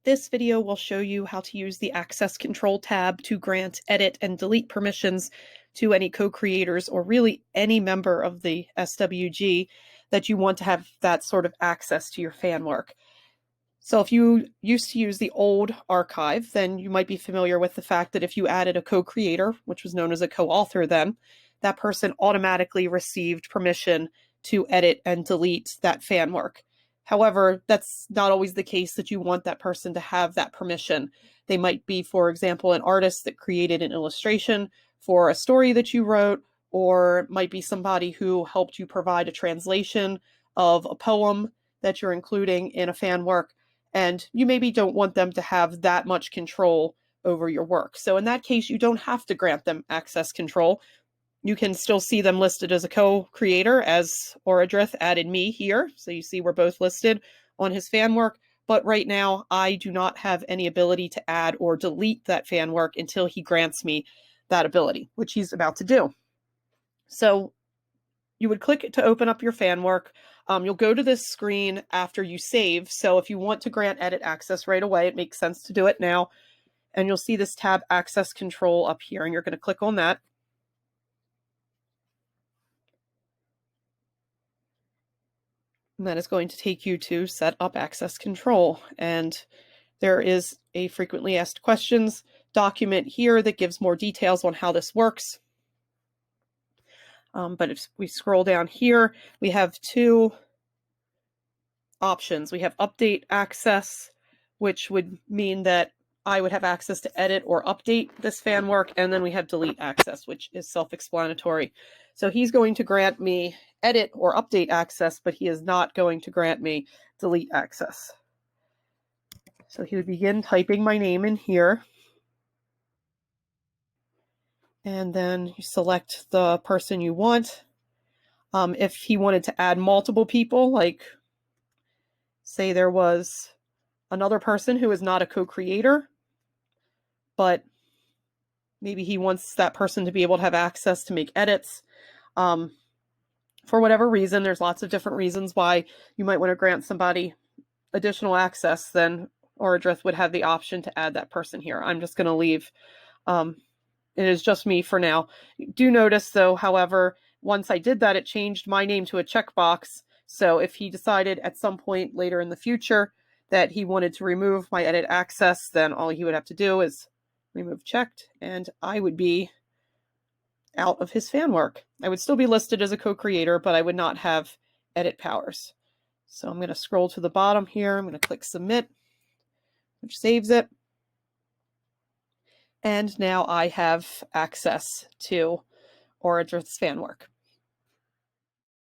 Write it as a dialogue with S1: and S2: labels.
S1: This video will show you how to use the Access Control tab to grant, edit, and delete permissions to any co-creators or really any member of the SWG that you want to have that sort of access to your fan work. So if you used to use the old archive, then you might be familiar with the fact that if you added a co-creator, which was known as a co-author then, that person automatically received permission to edit and delete that fan work. However, that's not always the case that you want that person to have that permission. They might be, for example, an artist that created an illustration for a story that you wrote, or might be somebody who helped you provide a translation of a poem that you're including in a fan work, and you maybe don't want them to have that much control over your work. So in that case, you don't have to grant them access control. You can still see them listed as a co-creator, as Oradrith added me here. So you see we're both listed on his fan work. But right now, I do not have any ability to add or delete that fan work until he grants me that ability, which he's about to do. So you would click to open up your fan work. You'll go to this screen after you save. So if you want to grant edit access right away, it makes sense to do it now. And you'll see this tab, Access Control, up here, and you're going to click on that. And that is going to take you to set up access control. And there is a frequently asked questions document here that gives more details on how this works. But if we scroll down here, we have two options. We have update access, which would mean that I would have access to edit or update this fan work. And then we have delete access, which is self-explanatory. So he's going to grant me edit or update access, but he is not going to grant me delete access. So he would begin typing my name in here. And then you select the person you want. If he wanted to add multiple people, like say there was another person who is not a co-creator, but maybe he wants that person to be able to have access to make edits. For whatever reason, there's lots of different reasons why you might want to grant somebody additional access, then Oradrith would have the option to add that person here. I'm just going to leave. It is just me for now. Do notice though, however, once I did that, it changed my name to a checkbox. So if he decided at some point later in the future that he wanted to remove my edit access, then all he would have to do is remove checked, and I would be out of his fan work. I would still be listed as a co-creator, but I would not have edit powers. So I'm going to scroll to the bottom here. I'm going to click submit, which saves it. And now I have access to Oradrith's fan work.